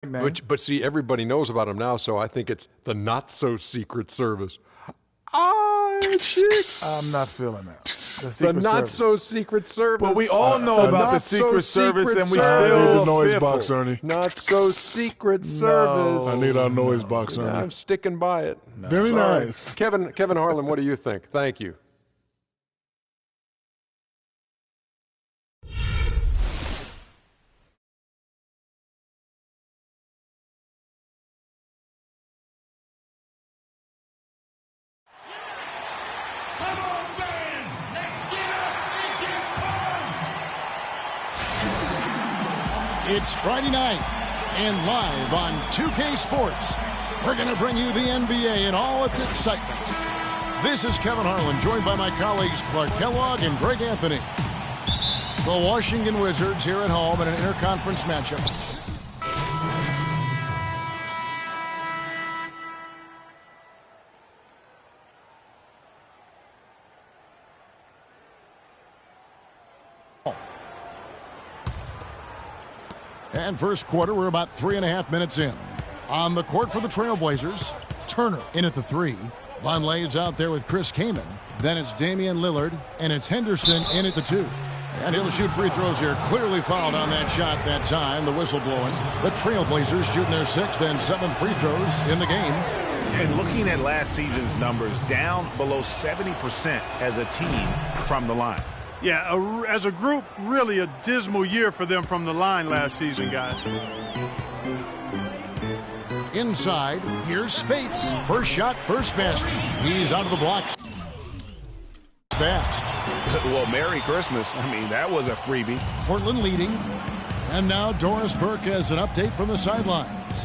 But see, everybody knows about him now, so I think it's the not-so-secret service. Oh, I'm not feeling that. The not-so-secret service. But we all know about the Secret Service, and we still I need the noise fearful. box, Ernie. Not-so-secret service. I need our noise box, Ernie. I'm sticking by it. Very nice. Kevin Harlan, what do you think? Thank you. It's Friday night, and live on 2K Sports, we're going to bring you the NBA and all its excitement. This is Kevin Harlan, joined by my colleagues Clark Kellogg and Greg Anthony. The Washington Wizards here at home in an interconference matchup. And first quarter, we're about 3.5 minutes in. On the court for the Trailblazers, Turner in at the 3. Vonleh's out there with Chris Kaman. Then it's Damian Lillard, and it's Henderson in at the 2. And he'll shoot free throws here. Clearly fouled on that shot that time. The whistle blowing. The Trailblazers shooting their 6th and 7th free throws in the game. And looking at last season's numbers, down below 70% as a team from the line. Yeah, as a group, really a dismal year for them from the line last season, guys. Inside, here's Spates. First shot, first basket. He's out of the blocks. Fast. Well, Merry Christmas. I mean, that was a freebie. Portland leading. And now Doris Burke has an update from the sidelines.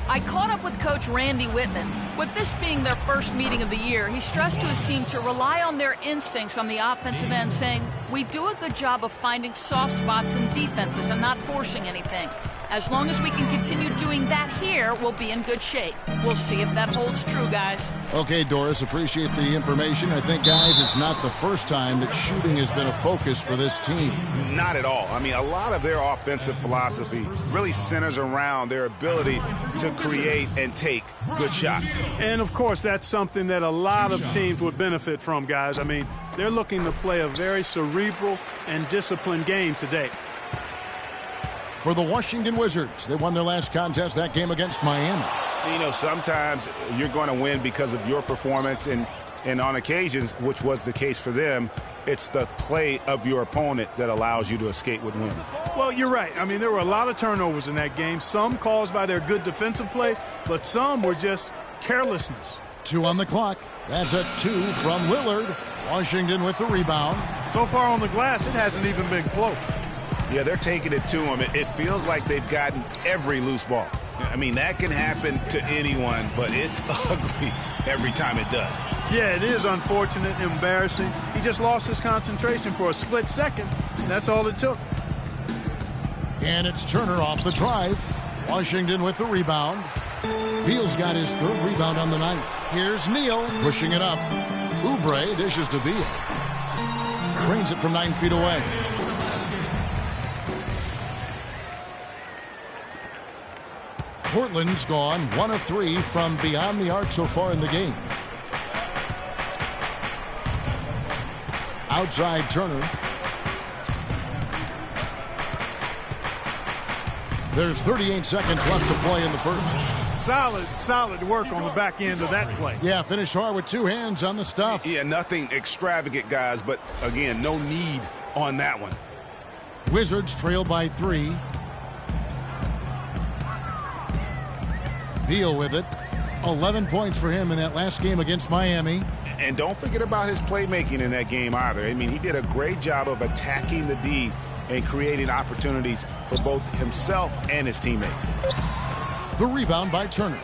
I caught up with Coach Randy Whitman. With this being their first meeting of the year, he stressed to his team to rely on their instincts on the offensive end, saying, "We do a good job of finding soft spots in defenses and not forcing anything. As long as we can continue doing that here, we'll be in good shape. We'll see if that holds true, guys." Okay, Doris, appreciate the information. I think, guys, it's not the first time that shooting has been a focus for this team. Not at all. I mean, a lot of their offensive philosophy really centers around their ability to create and take good shots. And, of course, that's something that a lot of teams would benefit from, guys. I mean, they're looking to play a very cerebral and disciplined game today. For the Washington Wizards, they won their last contest, that game against Miami. You know, sometimes you're going to win because of your performance, and on occasions, which was the case for them, it's the play of your opponent that allows you to escape with wins. Well, you're right. I mean, there were a lot of turnovers in that game, some caused by their good defensive play, but some were just carelessness. 2 on the clock. That's a 2 from Lillard. Washington with the rebound. So far on the glass, it hasn't even been close. Yeah, they're taking it to him. It feels like they've gotten every loose ball. I mean, that can happen to anyone, but it's ugly every time it does. Yeah, it is unfortunate and embarrassing. He just lost his concentration for a split second, and that's all it took. And it's Turner off the drive. Washington with the rebound. Beal's got his 3rd rebound on the night. Here's Neal pushing it up. Oubre dishes to Beal. Cranes it from 9 feet away. Portland's gone 1 of 3 from beyond the arc so far in the game. Outside Turner. There's 38 seconds left to play in the first. Solid work on the back end of that play. Yeah, finished hard with 2 hands on the stuff. Yeah, nothing extravagant, guys, but again, no need on that one. Wizards trail by 3. Beal with it. 11 points for him in that last game against Miami. And don't forget about his playmaking in that game either. I mean, he did a great job of attacking the D and creating opportunities for both himself and his teammates. The rebound by Turner.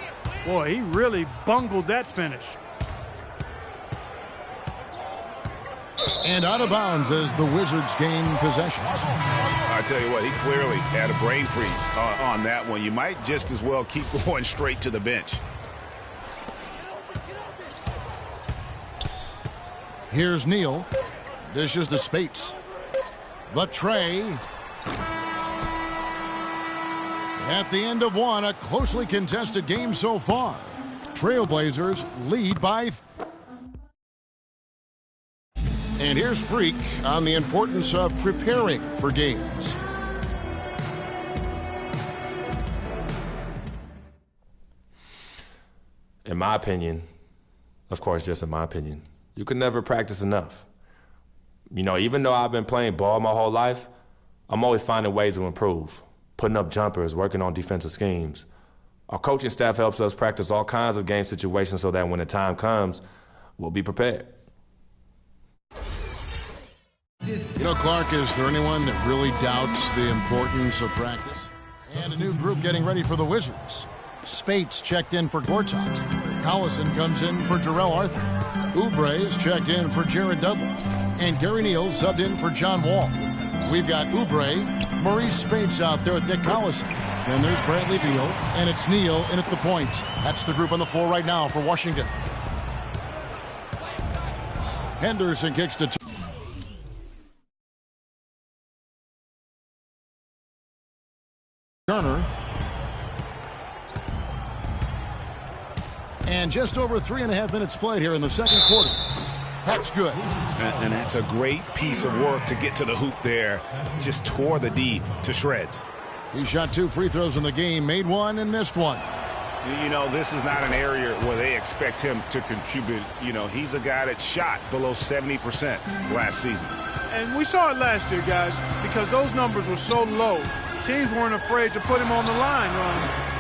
Boy, he really bungled that finish. And out of bounds as the Wizards gain possession. I tell you what, he clearly had a brain freeze on that one. You might just as well keep going straight to the bench. Here's Neal. Dishes to Spates. The tray. At the end of one, a closely contested game so far. Trailblazers lead by... And here's Freak on the importance of preparing for games. In my opinion, of course, just in my opinion, you can never practice enough. You know, even though I've been playing ball my whole life, I'm always finding ways to improve, putting up jumpers, working on defensive schemes. Our coaching staff helps us practice all kinds of game situations so that when the time comes, we'll be prepared. You know, Clark, is there anyone that really doubts the importance of practice? And a new group getting ready for the Wizards. Spates checked in for Gortat. Collison comes in for Jarrell Arthur. Oubre's checked in for Jared Dudley. And Gary Neal subbed in for John Wall. We've got Oubre, Maurice Spates out there with Nick Collison. Then there's Bradley Beal, and it's Neal in at the point. That's the group on the floor right now for Washington. Henderson kicks to Turner. And just over 3.5 minutes played here in the second quarter. That's good. And that's a great piece of work to get to the hoop there. Just tore the D to shreds. He shot 2 free throws in the game, made 1 and missed 1. You know, this is not an area where they expect him to contribute. You know, he's a guy that shot below 70% last season. And we saw it last year, guys, because those numbers were so low. Teams weren't afraid to put him on the line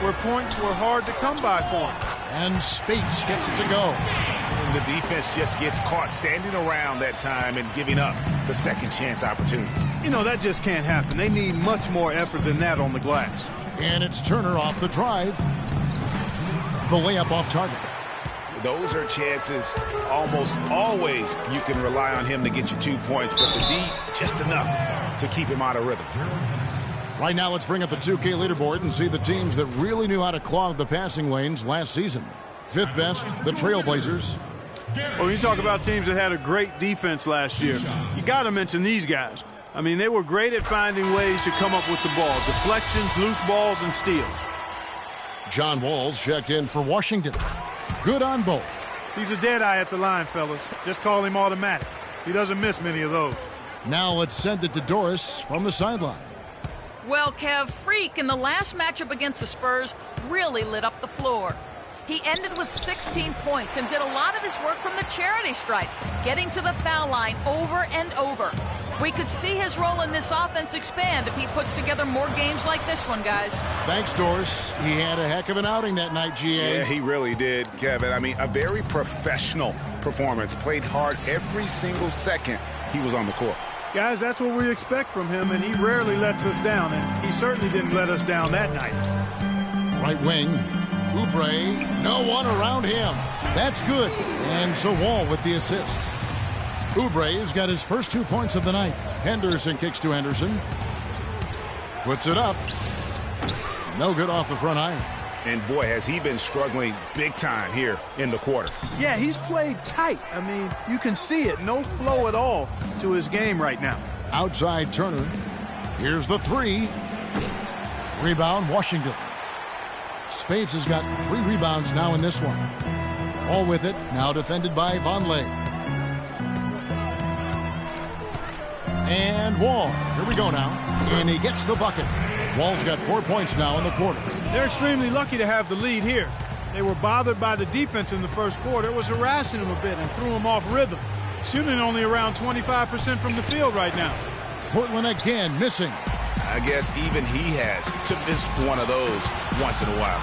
where points were hard to come by for him. And Spates gets it to go. And the defense just gets caught standing around that time and giving up the second chance opportunity. You know, that just can't happen. They need much more effort than that on the glass. And it's Turner off the drive. The layup off target. Those are chances almost always you can rely on him to get you 2 points, but the D, just enough to keep him out of rhythm. Right now, let's bring up the 2K leaderboard and see the teams that really knew how to clog the passing lanes last season. 5th best, the Trailblazers. Well, you talk about teams that had a great defense last year. You got to mention these guys. I mean, they were great at finding ways to come up with the ball. Deflections, loose balls, and steals. John Wall's checked in for Washington. Good on both. He's a dead eye at the line, fellas. Just call him automatic. He doesn't miss many of those. Now let's send it to Doris from the sideline. Well, Kev, Freak in the last matchup against the Spurs really lit up the floor. He ended with 16 points and did a lot of his work from the charity stripe, getting to the foul line over and over. We could see his role in this offense expand if he puts together more games like this one, guys. Thanks, Doris. He had a heck of an outing that night, GA. Yeah, he really did, Kevin. I mean, a very professional performance. Played hard every single second he was on the court. Guys, that's what we expect from him, and he rarely lets us down, and he certainly didn't let us down that night. Right wing, Oubre, no one around him. That's good. And so Wall with the assist. Oubre's got his first 2 points of the night. Henderson kicks to Henderson. Puts it up. No good off the front iron. And boy, has he been struggling big time here in the quarter. Yeah, he's played tight. I mean, you can see it. No flow at all to his game right now. Outside Turner. Here's the 3. Rebound, Washington. Spates has got 3 rebounds now in this one. All with it, now defended by Vonleh. And Wall. Here we go now. And he gets the bucket. Wall's got 4 points now in the quarter. They're extremely lucky to have the lead here. They were bothered by the defense in the first quarter. It was harassing them a bit and threw them off rhythm. Shooting only around 25% from the field right now. Portland again missing. I guess even he has to miss one of those once in a while.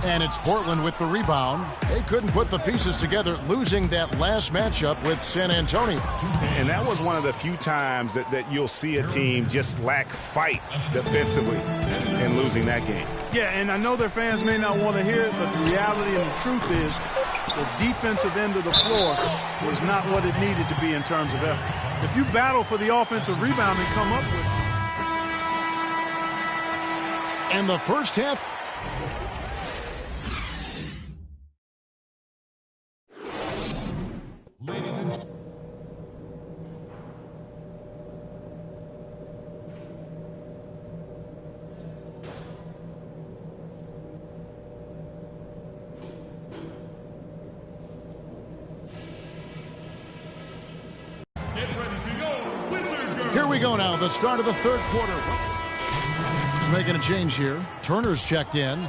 And it's Portland with the rebound. They couldn't put the pieces together, losing that last matchup with San Antonio. And that was one of the few times that you'll see a team just lack fight defensively and losing that game. Yeah, and I know their fans may not want to hear it, but the reality and the truth is the defensive end of the floor was not what it needed to be in terms of effort. If you battle for the offensive rebound and come up with it. And the first half. Ladies and Here we go now, the start of the third quarter. He's making a change here. Turner's checked in.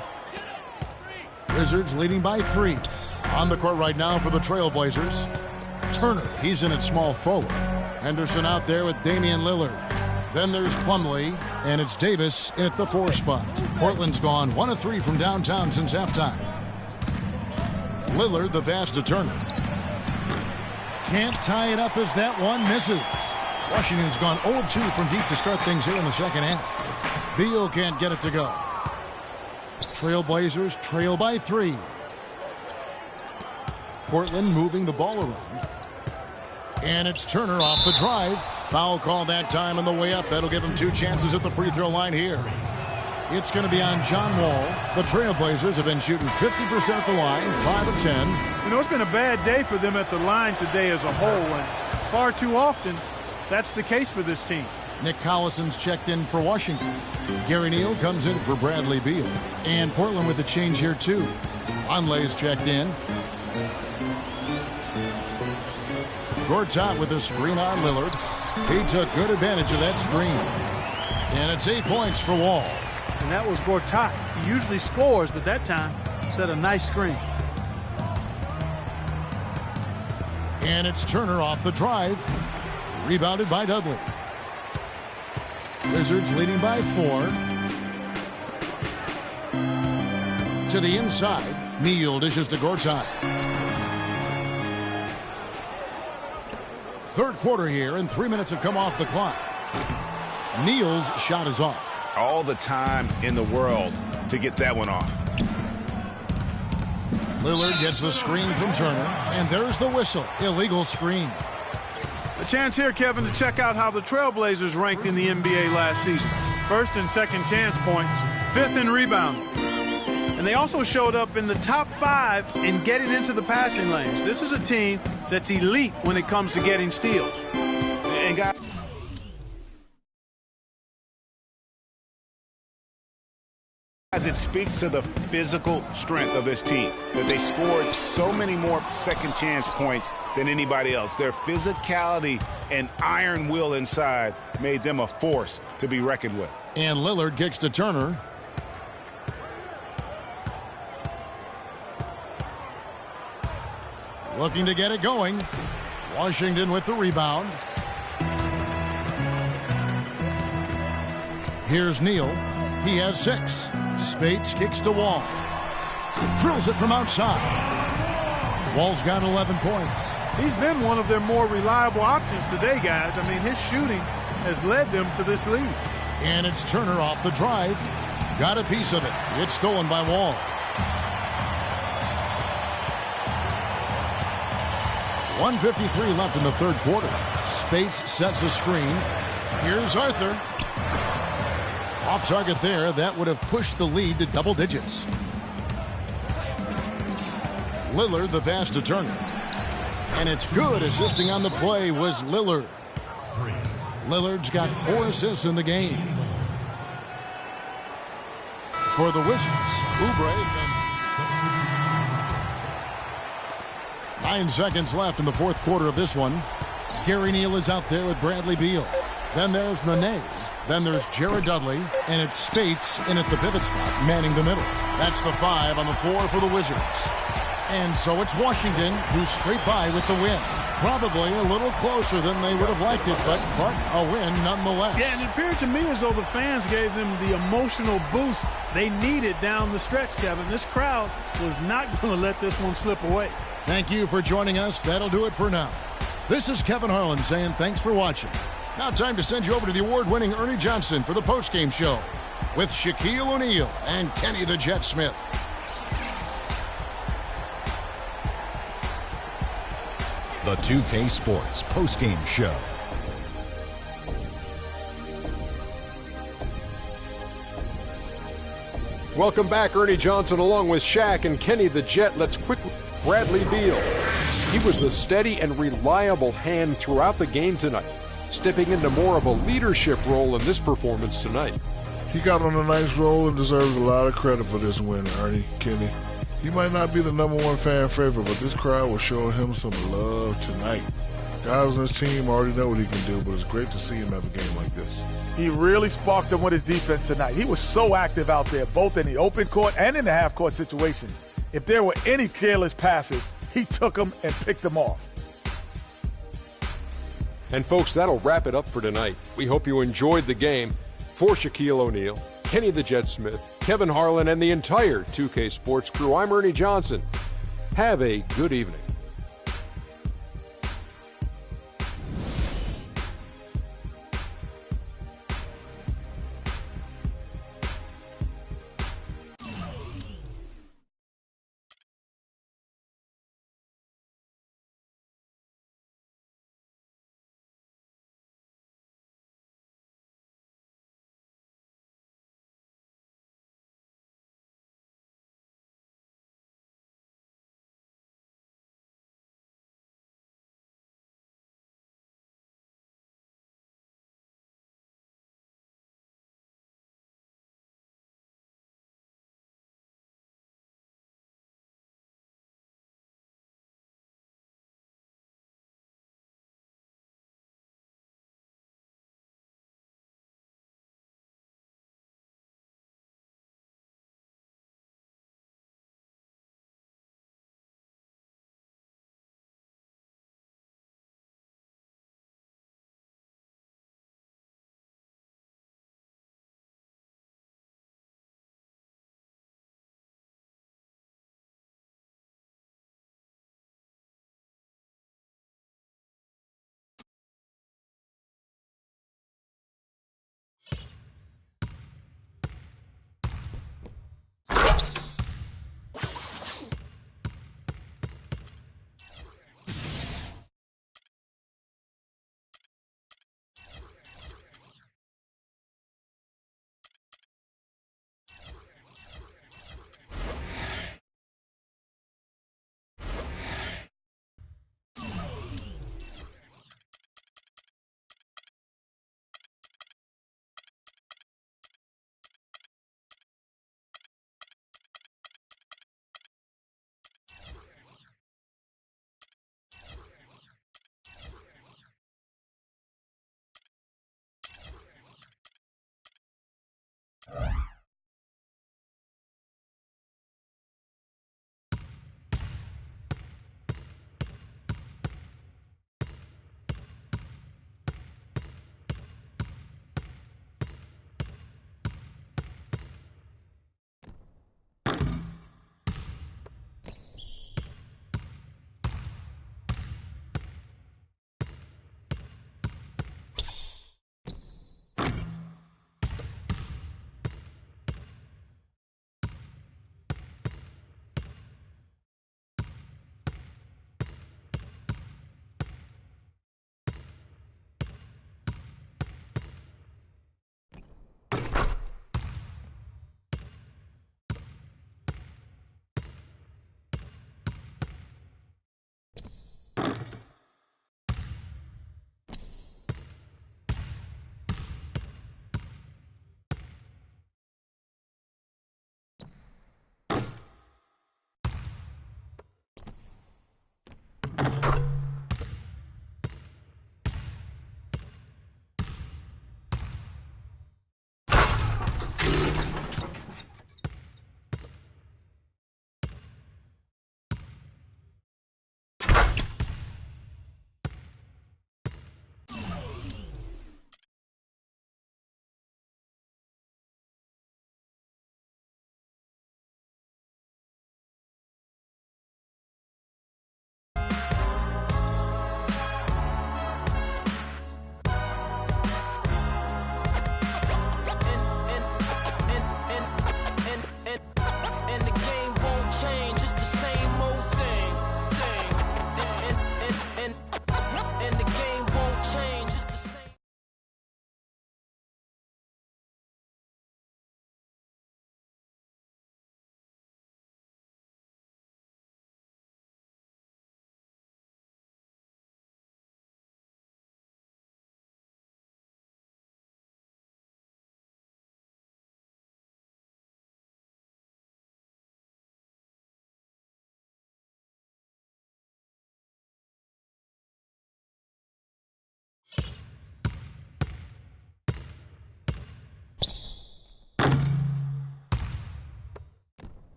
Wizards leading by 3. On the court right now for the Trailblazers. Turner, he's in at small forward. Henderson out there with Damian Lillard. Then there's Plumlee, and it's Davis in at the 4 spot. Portland's gone 1 of 3 from downtown since halftime. Lillard, the pass to Turner. Can't tie it up as that one misses. Washington's gone 0 of 2 from deep to start things here in the second half. Beal can't get it to go. Trailblazers trail by 3. Portland moving the ball around. And it's Turner off the drive. Foul call that time on the way up. That'll give him 2 chances at the free throw line here. It's going to be on John Wall. The Trailblazers have been shooting 50% at the line, 5 of 10. You know, it's been a bad day for them at the line today as a whole, and far too often that's the case for this team. Nick Collison's checked in for Washington. Gary Neal comes in for Bradley Beal. And Portland with a change here, too. Onley's checked in. Gortat with a screen on Lillard. He took good advantage of that screen. And it's 8 points for Wall. And that was Gortat. He usually scores, but that time set a nice screen. And it's Turner off the drive. Rebounded by Dudley. Wizards leading by 4. To the inside. Neal dishes to Gortat. Third quarter here, and 3 minutes have come off the clock. Neal's shot is off. All the time in the world to get that one off. Lillard gets the screen from Turner, and there's the whistle. Illegal screen. A chance here, Kevin, to check out how the Trailblazers ranked in the NBA last season. First and second chance points, 5th in rebounding. And they also showed up in the top 5 in getting into the passing lanes. This is a team that's elite when it comes to getting steals. And guys, it speaks to the physical strength of this team, that they scored so many more second chance points than anybody else. Their physicality and iron will inside made them a force to be reckoned with. And Lillard kicks to Turner. Looking to get it going. Washington with the rebound. Here's Neal. He has 6. Speights kicks to Wall. Drills it from outside. Wall's got 11 points. He's been one of their more reliable options today, guys. I mean, his shooting has led them to this lead. And it's Turner off the drive. Got a piece of it. It's stolen by Wall. .153 left in the third quarter. Speights sets a screen. Here's Arthur. Off target there. That would have pushed the lead to double digits. Lillard the pass to Turner. And it's good. Assisting on the play was Lillard. Lillard's got 4 assists in the game. For the Wizards, Oubre. 9 seconds left in the fourth quarter of this one. Gary Neal is out there with Bradley Beal. Then there's Nene. Then there's Jared Dudley. And it's Speights in at the pivot spot, manning the middle. That's the 5 on the floor for the Wizards. And so it's Washington who scraped by with the win. Probably a little closer than they would have liked it, but a win nonetheless. Yeah, and it appeared to me as though the fans gave them the emotional boost they needed down the stretch, Kevin. This crowd was not going to let this one slip away. Thank you for joining us. That'll do it for now. This is Kevin Harlan saying thanks for watching. Now time to send you over to the award-winning Ernie Johnson for the postgame show with Shaquille O'Neal and Kenny the Jet Smith. The 2K Sports postgame show. Welcome back, Ernie Johnson, along with Shaq and Kenny the Jet. Let's quickly Bradley Beal. He was the steady and reliable hand throughout the game tonight, stepping into more of a leadership role in this performance tonight. He got on a nice roll and deserves a lot of credit for this win, Ernie, Kenny. He might not be the #1 fan favorite, but this crowd was showing him some love tonight. Guys on his team already know what he can do, but it's great to see him have a game like this. He really sparked them with his defense tonight. He was so active out there, both in the open court and in the half-court situations. If there were any careless passes, he took them and picked them off. And folks, that'll wrap it up for tonight. We hope you enjoyed the game. For Shaquille O'Neal, Kenny the Jet Smith, Kevin Harlan, and the entire 2K Sports crew, I'm Ernie Johnson. Have a good evening.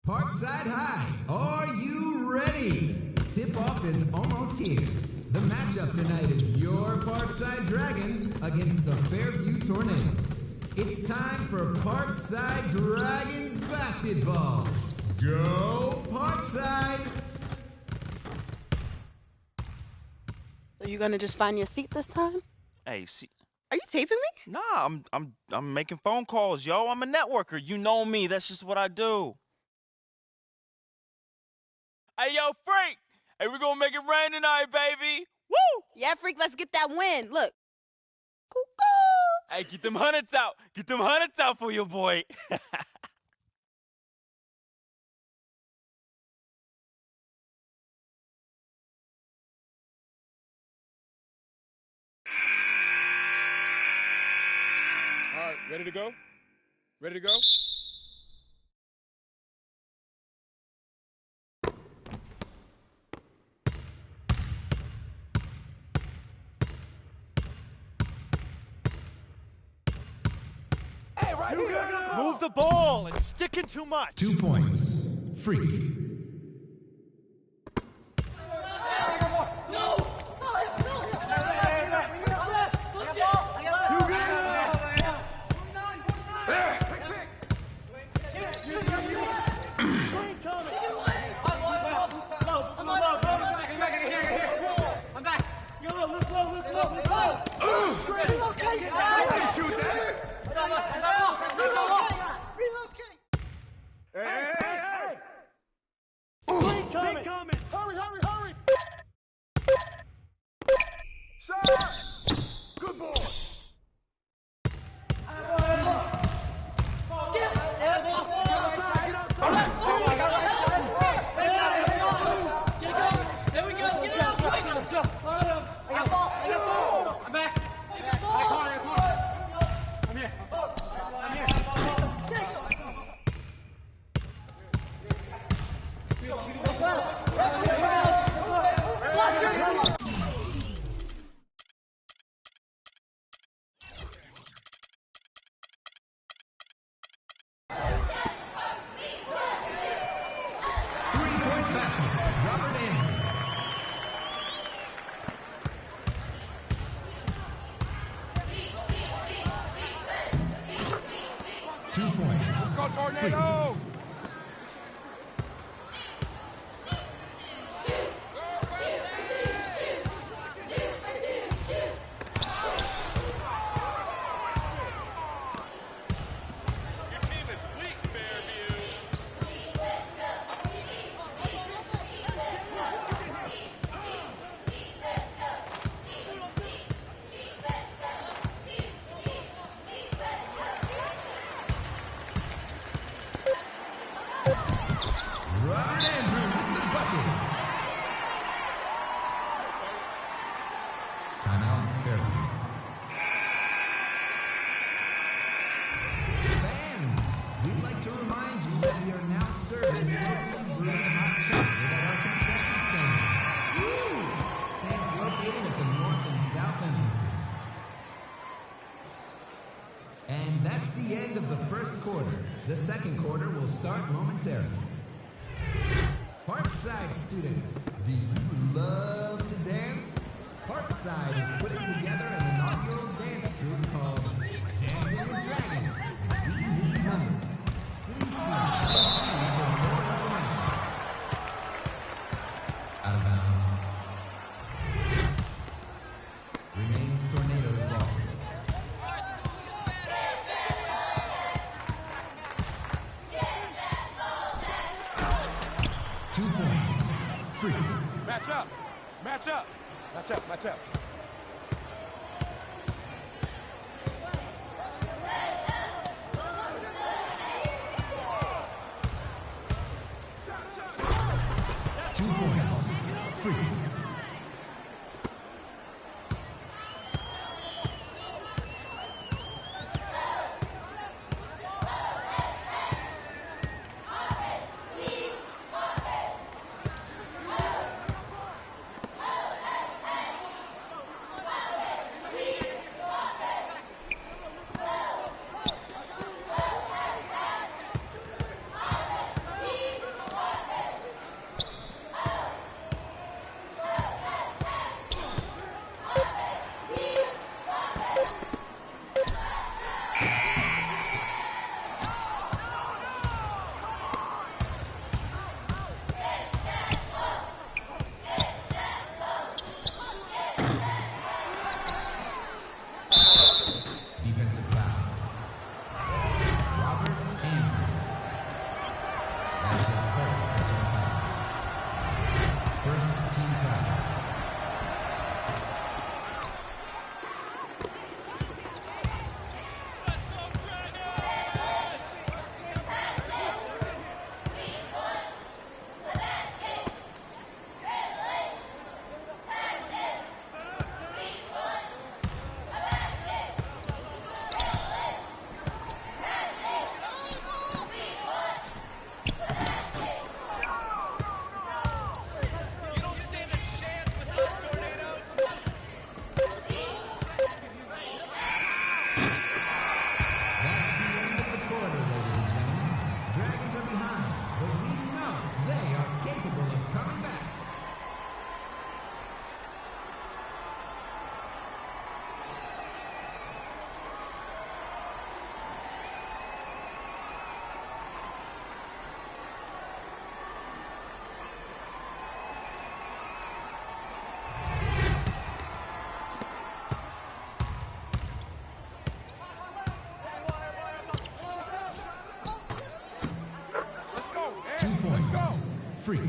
Parkside High, are you ready? Tip-off is almost here. The matchup tonight is your Parkside Dragons against the Fairview Tornadoes. It's time for Parkside Dragons basketball. Go Parkside! Are you gonna just find your seat this time? Hey, see. Are you taping me? Nah, I'm making phone calls, yo. I'm a networker. You know me. That's just what I do. Hey, yo, Freak! Hey, we're gonna make it rain tonight, baby! Woo! Yeah, Freak, let's get that win. Look. Cuckoo! Hey, get them hundreds out. Get them hundreds out for your boy. All right, ready to go? Ready to go? Hey, right here! Move the ball. It's sticking too much. 2 points. Freak. No! I'm back. Look low. Relocate. Shoot that. Relocate. Hey. Screen coming. Hurry. Shot. Good boy. I'm back. I'm here. 3-point basket. Robert Andrew. Go Tornado! Robert Andrew with the bucket. Timeout, Fairview. Fans, we'd like to remind you that we are now serving locally brewed hot chocolate at our concession stands. Stands located at the north and south entrances. And that's the end of the first quarter. The second quarter will start momentarily. Parkside students, do you love to dance? Parkside is putting together an inaugural dance troupe called Dancing with Dragons. We need numbers. Please see PSC for more information. Out of bounds. Remains Tornadoes ball. Freak. Match up. 2 points. Freak. 2 points. Freak.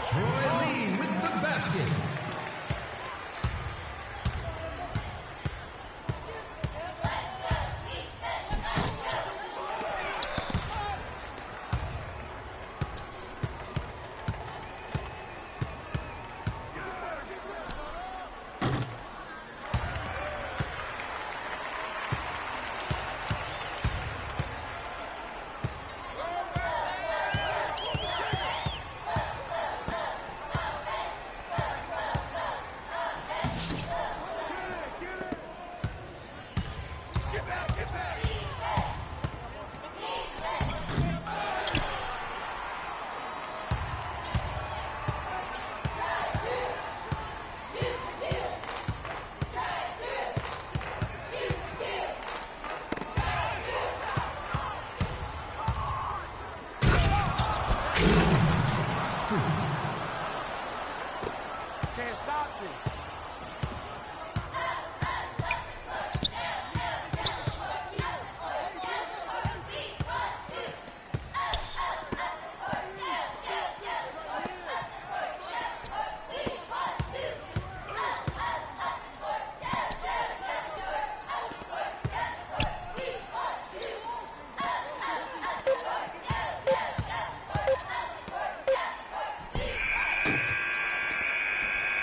Troy Lee with the basket. Can't stop this.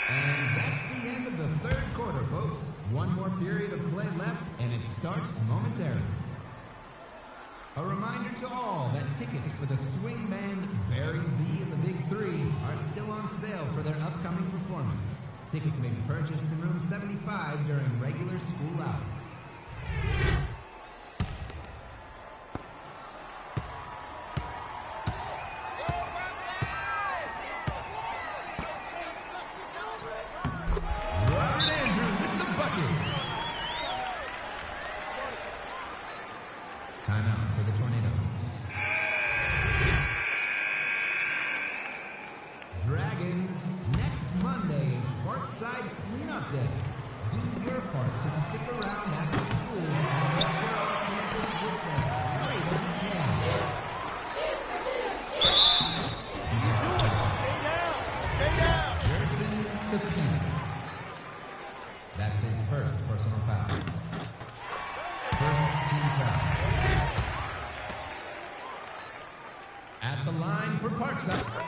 And that's the end of the third quarter, folks. One more period of play left, and it starts momentarily. A reminder to all that tickets for the swing band Barry Z and the Big Three are still on sale for their upcoming performance. Tickets may be purchased in room 75 during regular school hours. Robert Andrew with the bucket. Timeout for the Tornadoes. Dragons, next Monday is Parkside Cleanup Day. Do your part to stick around after school and make sure our campus looks as great as it can. Stay down. Jerson Sapina. That's his first personal foul. First team foul. At the line for Parkside.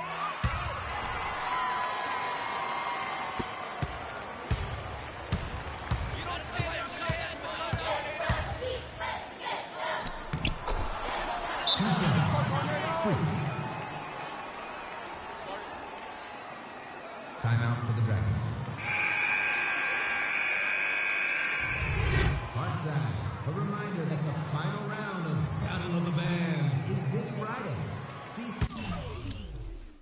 Timeout for the Dragons. Parkside, a reminder that the final round of Battle of the Bands is this Friday. See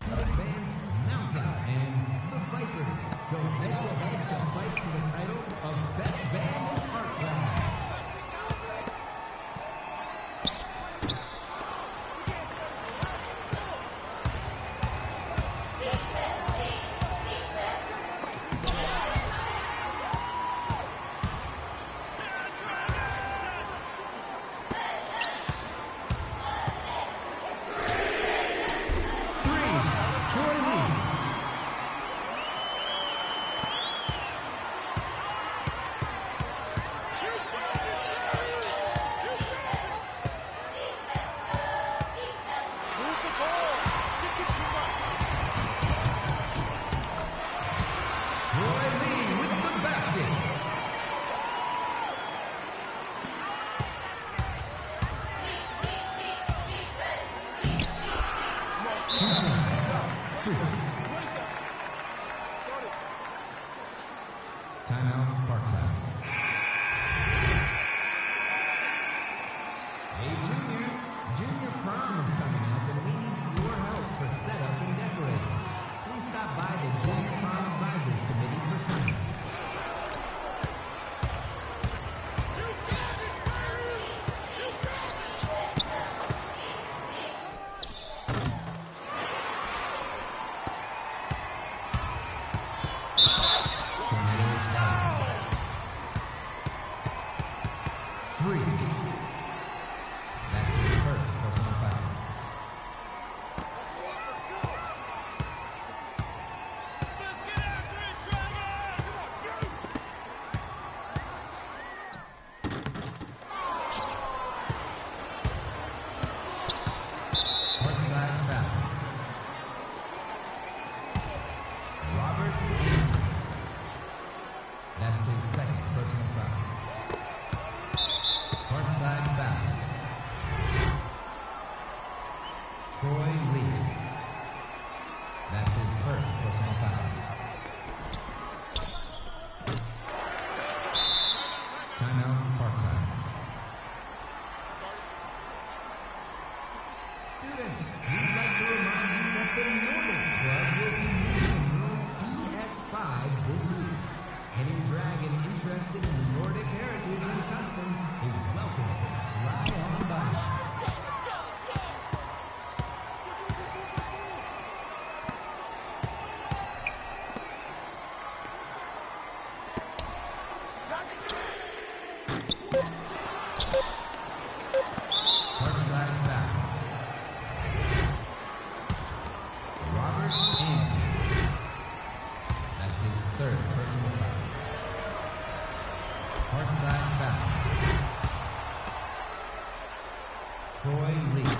the bands Mountain and the Vipers go head-to-head to fight for the title of Best Band in Parkside. Timeout, Parkside. Hey, juniors, junior prom is coming up, and we need your help for setup and decorating. Please stop by the Junior Prom Advisors Committee for sign. first personal foul. Timeout, Parkside. Students, we'd like to remind you that the Nordic Club will be meeting in room ES5 this week. Any dragon interested in Nordic heritage and customs is welcome to fly on by. Parkside foul. Robert Andy. That's his third personal foul. Parkside foul. Troy Lee.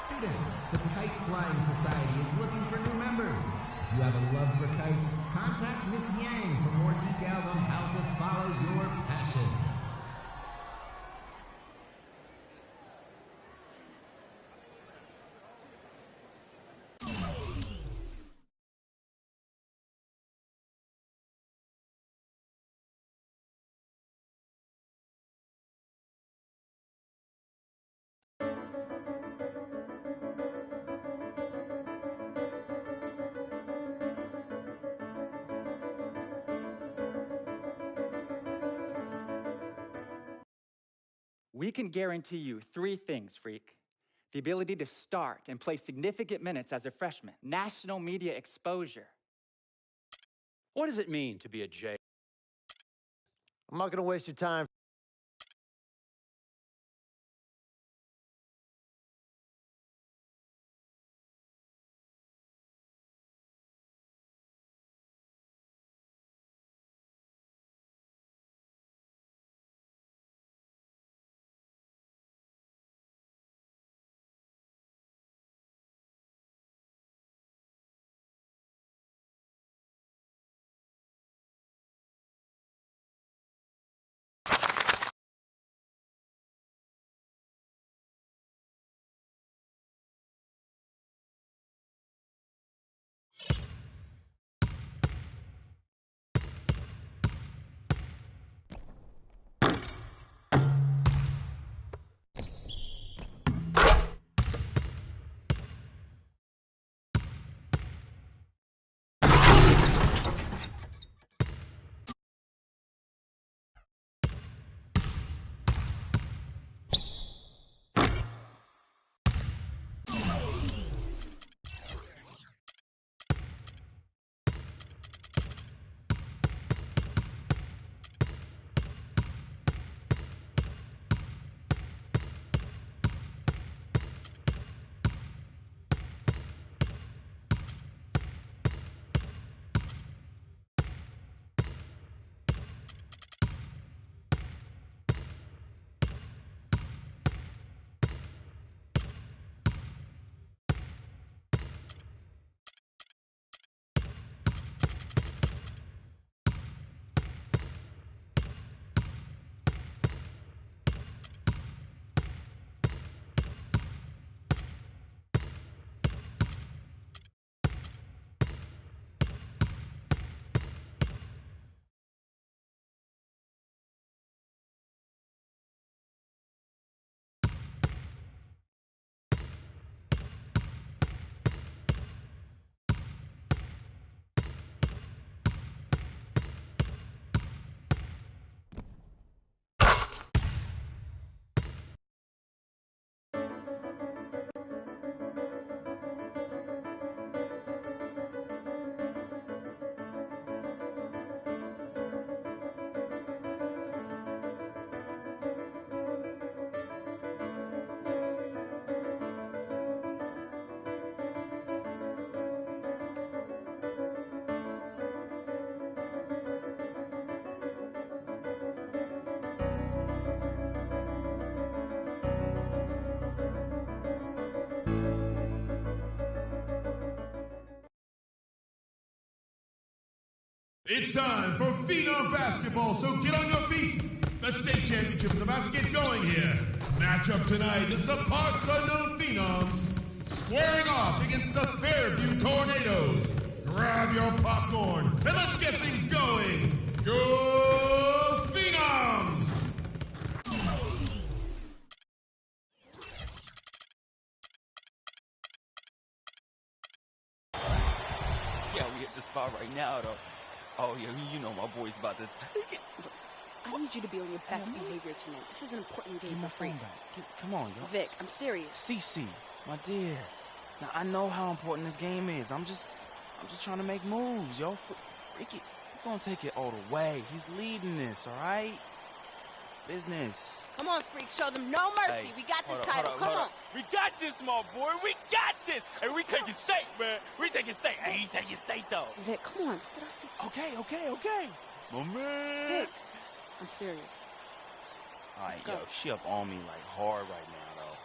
Students, the Kite Flying Society is looking for new members. If you have a love for kites, contact Miss Yang for more details on how to follow your passion. We can guarantee you 3 things, Freak. The ability to start and play significant minutes as a freshman. National media exposure. What does it mean to be a J? I'm not going to waste your time. It's time for Phenom Basketball, so get on your feet. The state championship is about to get going here. Matchup tonight is the Parts Unknown Phenoms squaring off against the Fairview Tornadoes. Grab your popcorn and let's get things going. Go Phenoms! Yeah, we at the spot right now, though. Oh, yeah, you know my boy's about to take it. I need you to be on your best behavior tonight. This is an important game for Freak. Come on, yo. Vic, I'm serious. CC, my dear. Now, I know how important this game is. I'm just trying to make moves, yo. Freaky, he's gonna take it all the way. He's leading this, all right? Business. Come on, Freak. Show them no mercy. Hey, we got this hold title. Come on. We got this, my boy. We got this. Hey, we taking state, man. We taking state. Hey, he taking state, though. Vic, come on. Let's get our seat. Okay. My man. Vic, I'm serious. All right, yo, she up on me like hard right now, though.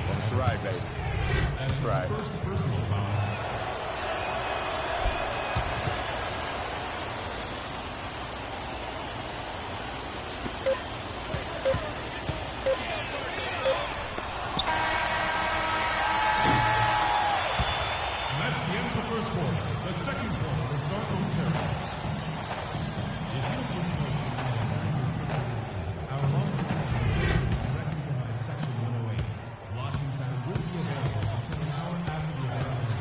That's right, baby. That's right. First personal foul. And that's the end of the first quarter. The second quarter will start momentarily. If you have listened to our long-term directly behind Section 108, Boston Center will be available until an hour after the event ends.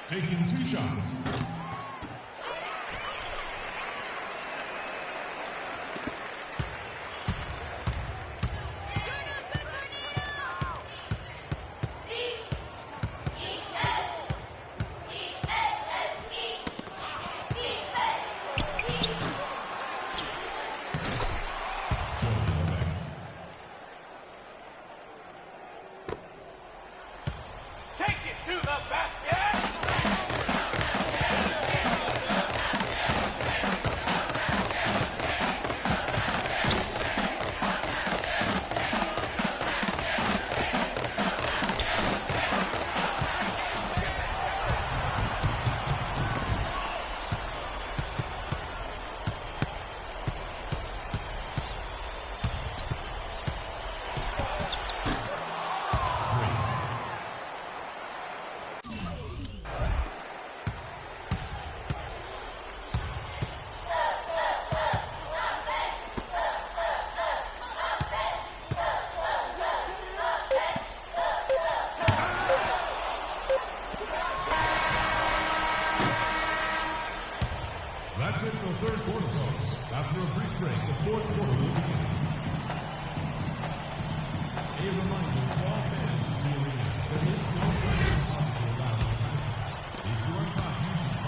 taking 2 shots. That's it for the third quarter, folks. After a brief break, the fourth quarter will begin. A reminder to all fans in the arena, there is no further publicly allowed on premises. If you are caught using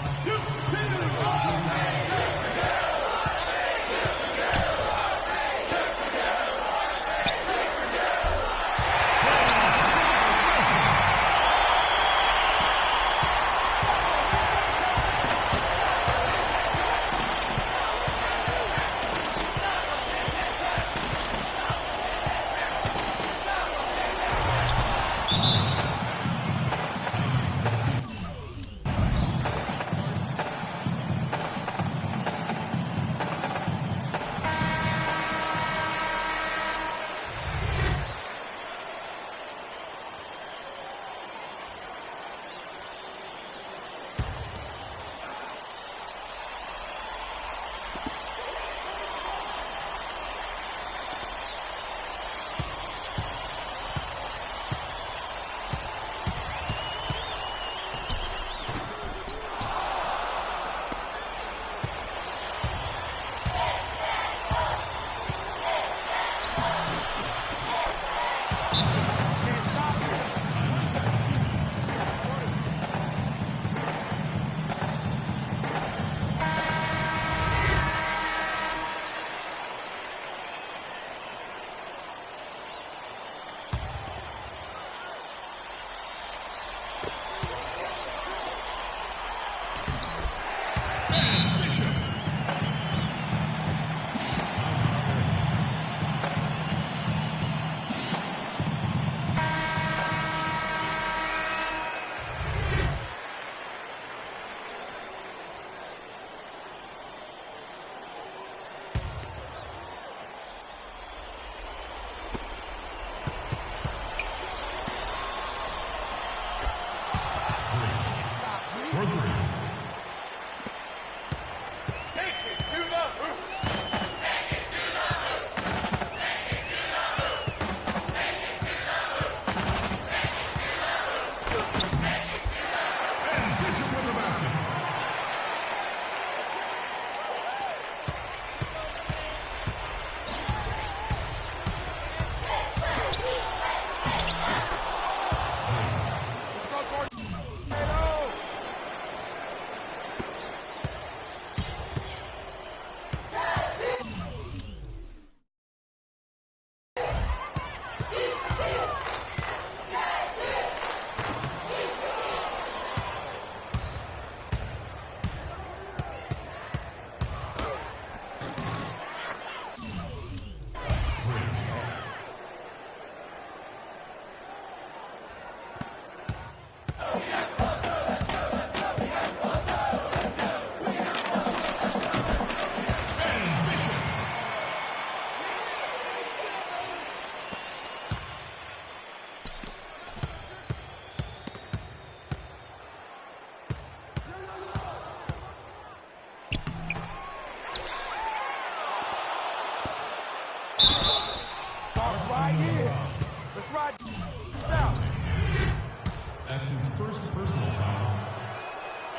That's his first personal foul.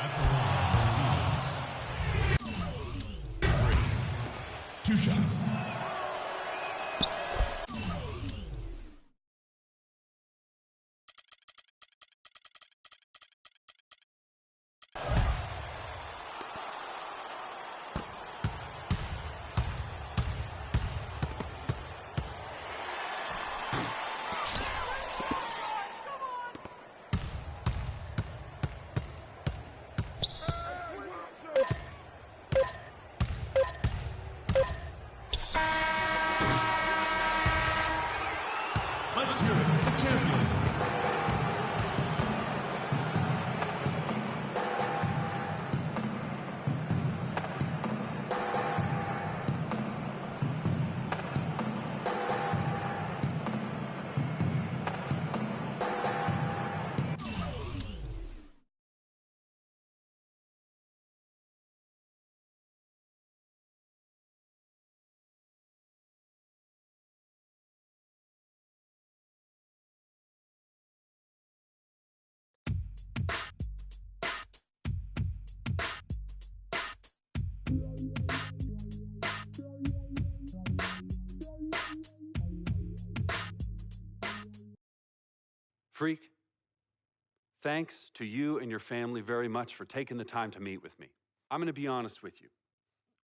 At the line, 2 shots. Let's hear it for the champions. Freak, thanks to you and your family very much for taking the time to meet with me. I'm going to be honest with you.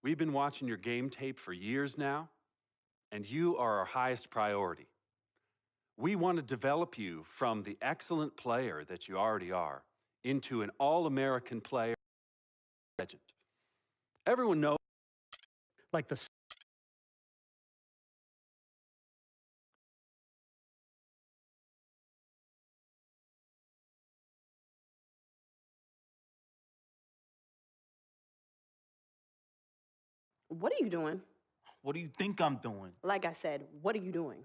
We've been watching your game tape for years now, and you are our highest priority. We want to develop you from the excellent player that you already are into an all-American player legend. Everyone knows, like the What are you doing? What do you think I'm doing? Like I said, what are you doing?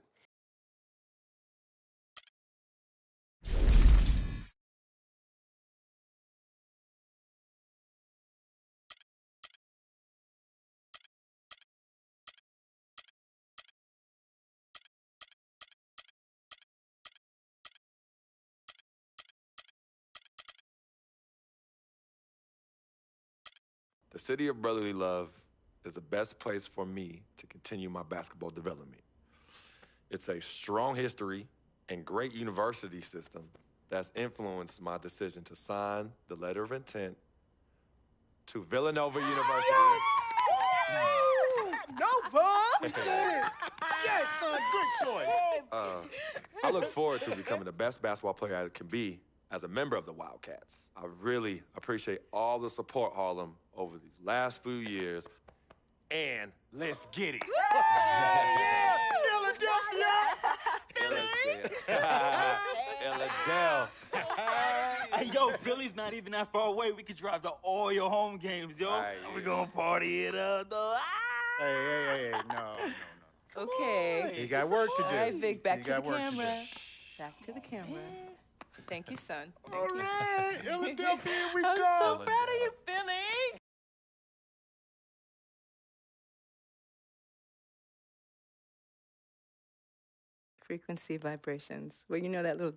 The city of brotherly love is the best place for me to continue my basketball development. It's a strong history and great university system that's influenced my decision to sign the letter of intent to Villanova University. Nova! Yes, son, good choice. I look forward to becoming the best basketball player I can be as a member of the Wildcats. I really appreciate all the support, Harlem, over these last few years. And let's get it. Philadelphia! Philadelphia. Hey, yo, Philly's not even that far away. We could drive to all your home games, yo. Right, We're gonna party it up, though. Hey, no. Okay. You got work to do. All right, Vic, back You to the got work to do. camera. Back to the camera. Thank you, son. All right, Philadelphia, here we I'm go. so proud of you, Billy. Frequency vibrations. Well, you know that little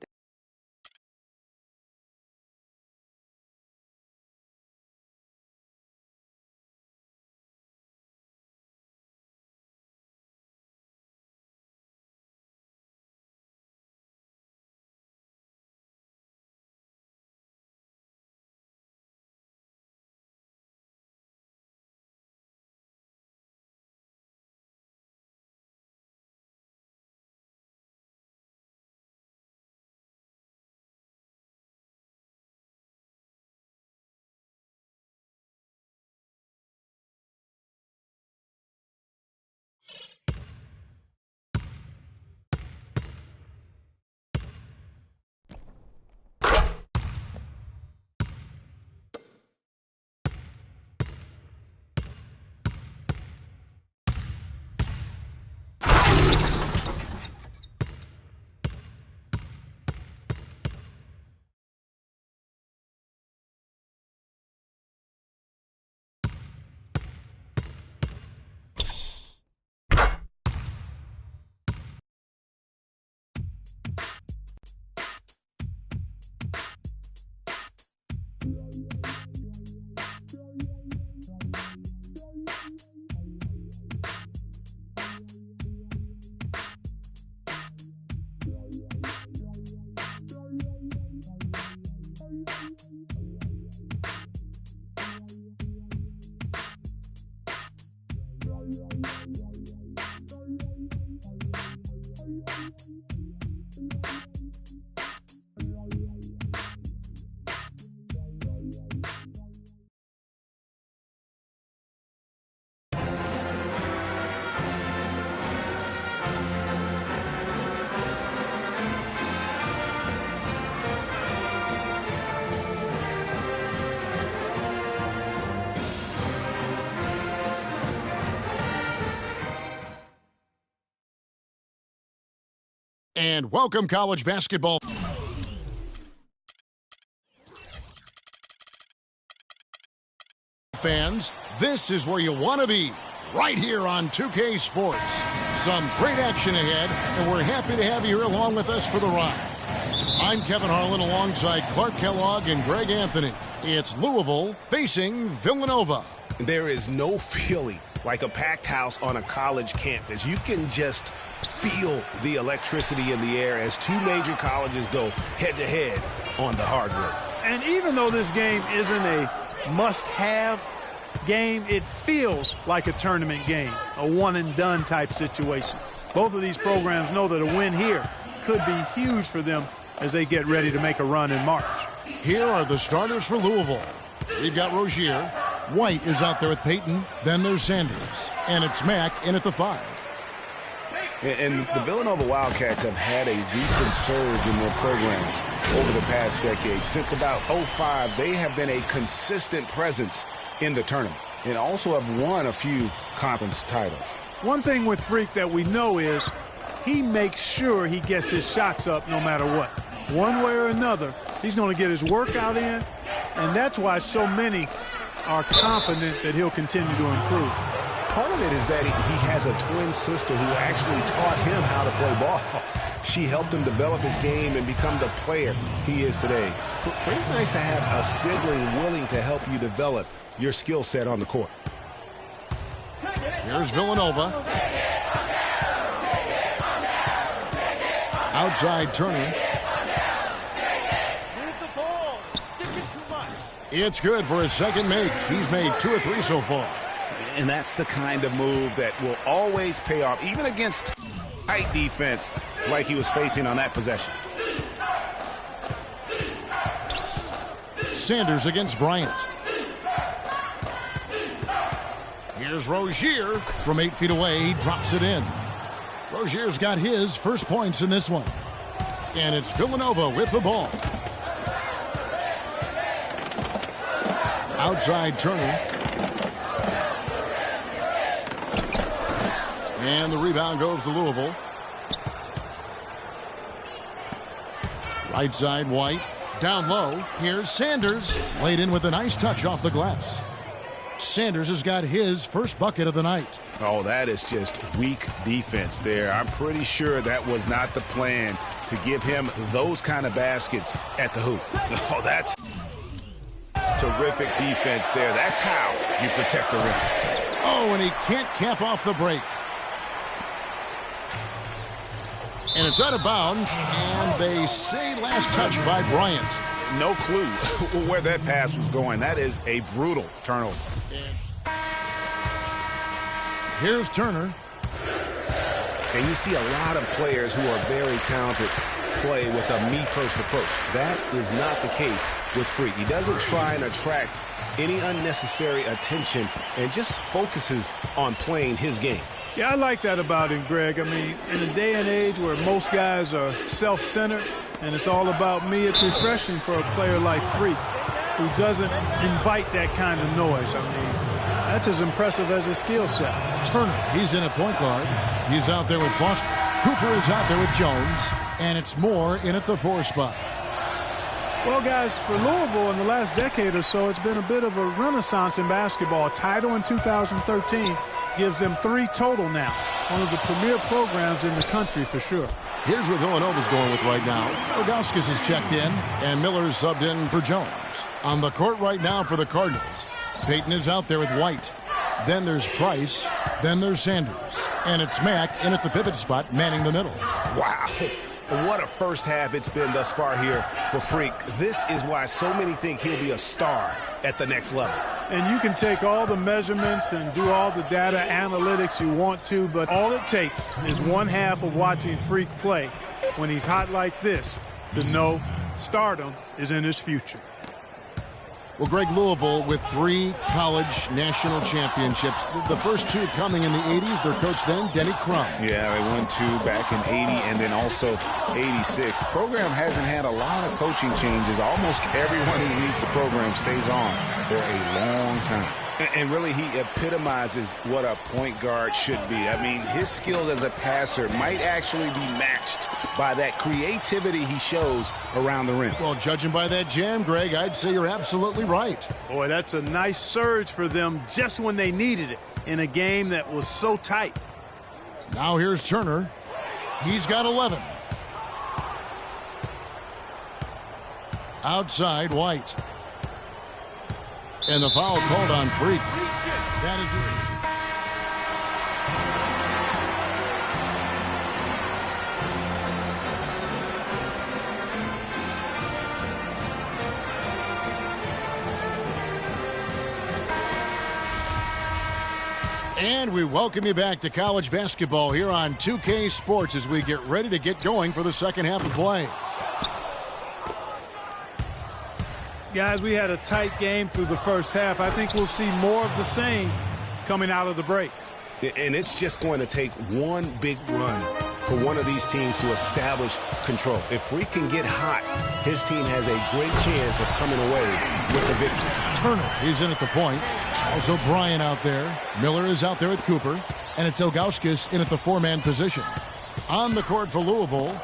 And welcome, college basketball fans. This is where you want to be, right here on 2K Sports. Some great action ahead, and we're happy to have you here along with us for the ride. I'm Kevin Harlan alongside Clark Kellogg and Greg Anthony. It's Louisville facing Villanova. There is no feeling like a packed house on a college campus. You can just feel the electricity in the air as two major colleges go head-to-head on the hardwood. And even though this game isn't a must-have game, it feels like a tournament game, a one-and-done type situation. Both of these programs know that a win here could be huge for them as they get ready to make a run in March. Here are the starters for Louisville. We've got Rozier. White is out there with Payton. Then there's Sanders. And it's Mack in at the 5. And the Villanova Wildcats have had a recent surge in their program over the past decade. Since about 2005, they have been a consistent presence in the tournament and also have won a few conference titles. One thing with Freak that we know is he makes sure he gets his shots up no matter what. One way or another, he's going to get his workout in, and that's why so many are confident that he'll continue to improve. Part of it is that he has a twin sister who actually taught him how to play ball. She helped him develop his game and become the player he is today. Pretty nice to have a sibling willing to help you develop your skill set on the court. Here's Villanova. Outside Turner. Move the ball. Stick it too much. It's good for his second make. He's made 2 or 3 so far. And that's the kind of move that will always pay off, even against tight defense like he was facing on that possession. Sanders against Bryant. Here's Rozier from 8 feet away. He drops it in. Rozier's got his first points in this one. And it's Villanova with the ball. Outside Turner. And the rebound goes to Louisville. Right side, White. Down low. Here's Sanders. Laid in with a nice touch off the glass. Sanders has got his first bucket of the night. Oh, that is just weak defense there. I'm pretty sure that was not the plan to give him those kind of baskets at the hoop. Oh, that's terrific defense there. That's how you protect the rim. Oh, and he can't cap off the break. And it's out of bounds, and they say last touch by Bryant. No clue where that pass was going. That is a brutal turnover. Here's Turner. And you see a lot of players who are very talented play with a me-first approach. That is not the case with Freak. He doesn't try and attract any unnecessary attention and just focuses on playing his game. Yeah, I like that about him, Greg. I mean, in a day and age where most guys are self-centered and it's all about me, it's refreshing for a player like Freak who doesn't invite that kind of noise. I mean, that's as impressive as his skill set. Turner, he's in a point guard. He's out there with Foster. Cooper is out there with Jones. And it's Moore in at the 4 spot. Well, guys, for Louisville in the last decade or so, it's been a bit of a renaissance in basketball. A title in 2013 gives them 3 total now. One of the premier programs in the country for sure. Here's what Villanova's going with right now. Ilgauskas is checked in, and Miller's subbed in for Jones. On the court right now for the Cardinals, Payton is out there with White. Then there's Price. Then there's Sanders. And it's Mack in at the pivot spot, manning the middle. Wow. And what a first half it's been thus far here for Freak. This is why so many think he'll be a star at the next level. And you can take all the measurements and do all the data analytics you want to, but all it takes is one half of watching Freak play when he's hot like this to know stardom is in his future. Well, Greg, Louisville with 3 college national championships. The first 2 coming in the 80s. Their coach then, Denny Crum. Yeah, they won 2 back in 80 and then also 86. The program hasn't had a lot of coaching changes. Almost everyone who leads the program stays on for a long time. And really, he epitomizes what a point guard should be. I mean, his skills as a passer might actually be matched by that creativity he shows around the rim. Well, judging by that jam, Greg, I'd say you're absolutely right. Boy, that's a nice surge for them just when they needed it in a game that was so tight. Now here's Turner. He's got 11. Outside, White. And the foul called on Freak. That is it. And we welcome you back to college basketball here on 2K Sports as we get ready to get going for the second half of play. Guys, we had a tight game through the first half. I think we'll see more of the same coming out of the break. And it's just going to take one big run for one of these teams to establish control. If Freak can get hot, his team has a great chance of coming away with the victory. Turner is in at the point. Also Bryant out there. Miller is out there with Cooper. And it's Ilgauskas in at the 4-man position. On the court for Louisville,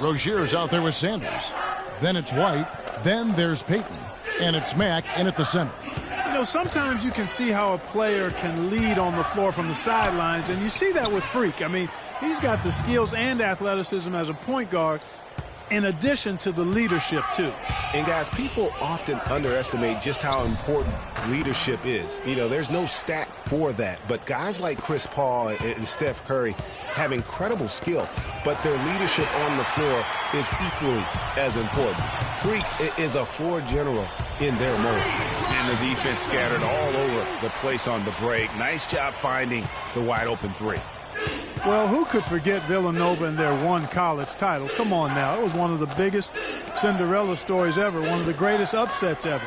Rozier is out there with Sanders. Then it's White. Then there's Payton. And it's Mack in at the center. You know, sometimes you can see how a player can lead on the floor from the sidelines, and you see that with Freak. I mean, he's got the skills and athleticism as a point guard in addition to the leadership, too. And, guys, people often underestimate just how important leadership is. You know, there's no stat for that. But guys like Chris Paul and Steph Curry have incredible skill, but their leadership on the floor is equally as important. Freak is a floor general in their mode. And the defense scattered all over the place on the break. Nice job finding the wide-open 3. Well, who could forget Villanova and their one college title? Come on now. It was one of the biggest Cinderella stories ever, one of the greatest upsets ever.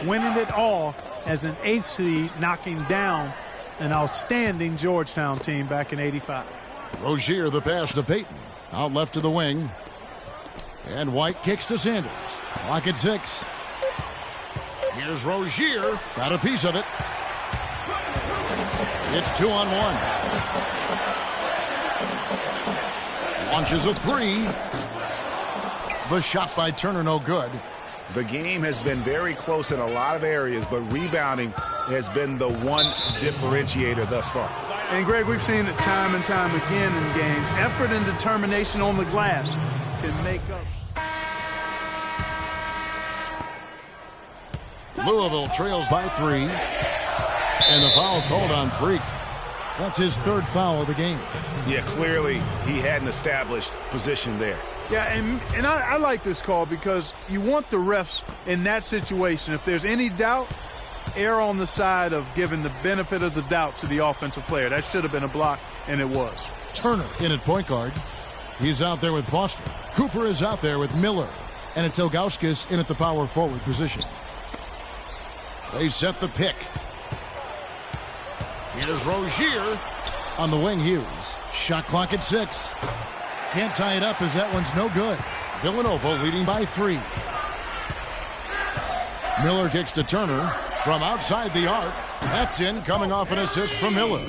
Winning it all as an 8th seed, knocking down an outstanding Georgetown team back in '85. Rozier, the pass to Payton. Out left to the wing. And White kicks to Sanders. Clock at 6. Here's Rozier. Got a piece of it. It's 2-on-1. Launches a 3. The shot by Turner, no good. The game has been very close in a lot of areas, but rebounding has been the one differentiator thus far. And, Greg, we've seen it time and time again in games. Effort and determination on the glass can make up. Louisville trails by 3. And the foul called on Freak. That's his 3rd foul of the game. Yeah, clearly he hadn't established position there. Yeah, and I like this call because you want the refs in that situation. If there's any doubt, err on the side of giving the benefit of the doubt to the offensive player. That should have been a block, and it was. Turner in at point guard. He's out there with Foster. Cooper is out there with Miller. And it's Ilgauskas in at the power forward position. They set the pick. Here's Rozier on the wing. Hughes. Shot clock at 6. Can't tie it up as that one's no good. Villanova leading by 3. Miller kicks to Turner from outside the arc. That's in, coming off an assist from Miller.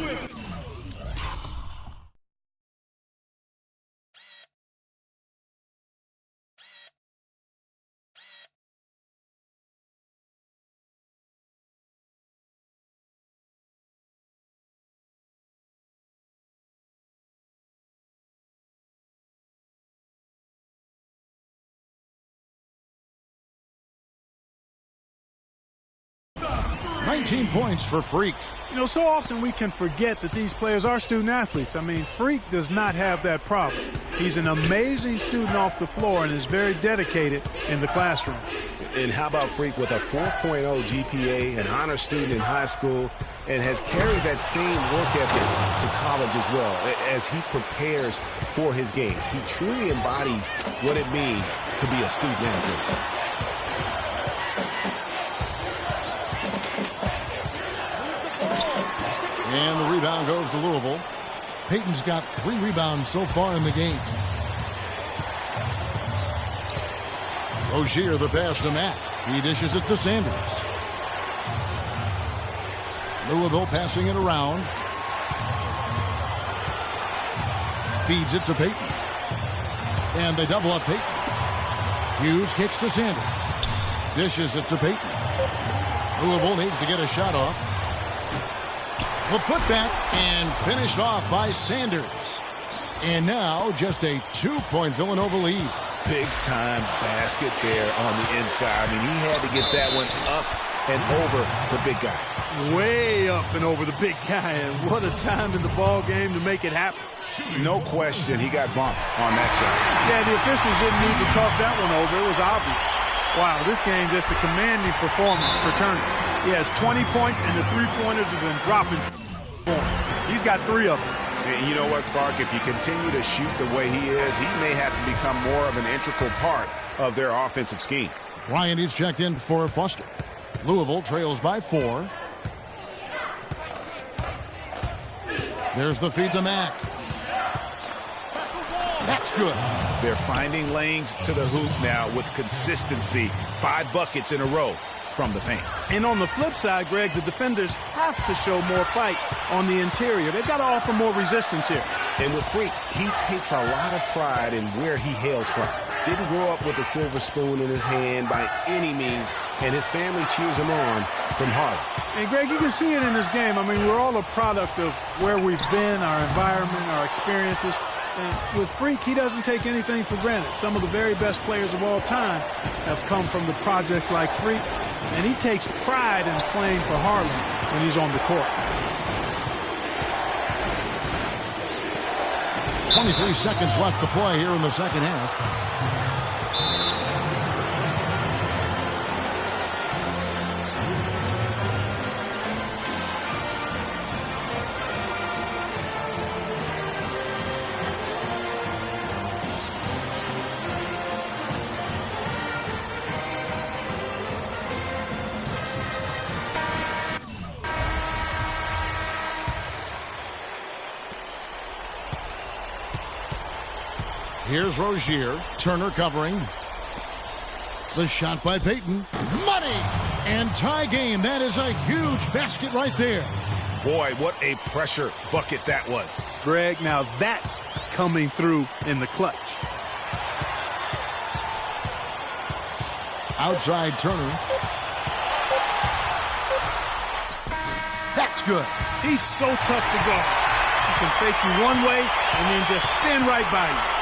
19 points for Freak. You know, so often we can forget that these players are student athletes. I mean, Freak does not have that problem. He's an amazing student off the floor and is very dedicated in the classroom. And how about Freak with a 4.0 GPA, an honor student in high school, and has carried that same work ethic to college as well as he prepares for his games. He truly embodies what it means to be a student athlete. And the rebound goes to Louisville. Payton's got 3 rebounds so far in the game. Rozier the pass to Mack. He dishes it to Sanders. Louisville passing it around. Feeds it to Payton. And they double up Payton. Hughes kicks to Sanders. Dishes it to Payton. Louisville needs to get a shot off. The putback and finished off by Sanders. And now just a 2-point Villanova lead. Big-time basket there on the inside. I mean, he had to get that one up and over the big guy. Way up and over the big guy. And what a time in the ball game to make it happen. No question he got bumped on that shot. Yeah, the officials didn't need to talk that one over. It was obvious. Wow, this game just a commanding performance for Turner. He has 20 points, and the three-pointers have been dropping for him. He's got 3 of them. And you know what, Clark? If you continue to shoot the way he is, he may have to become more of an integral part of their offensive scheme. Ryan is checked in for Foster. Louisville trails by 4. There's the feed to Mack. That's good. They're finding lanes to the hoop now with consistency. 5 buckets in a row from the paint. And on the flip side, Greg, the defenders have to show more fight on the interior. They've got to offer more resistance here. And with Freak, he takes a lot of pride in where he hails from. Didn't grow up with a silver spoon in his hand by any means, and his family cheers him on from Harlem. And, Greg, you can see it in his game. I mean, we're all a product of where we've been, our environment, our experiences. And with Freak, he doesn't take anything for granted. Some of the very best players of all time have come from the projects like Freak, and he takes pride in playing for Harlem when he's on the court. 23 seconds left to play here in the second half. Here's Rozier. Turner covering. The shot by Payton. Money! And tie game. That is a huge basket right there. Boy, what a pressure bucket that was. Greg, now that's coming through in the clutch. Outside Turner. That's good. He's so tough to guard. He can fake you one way and then just spin right by you.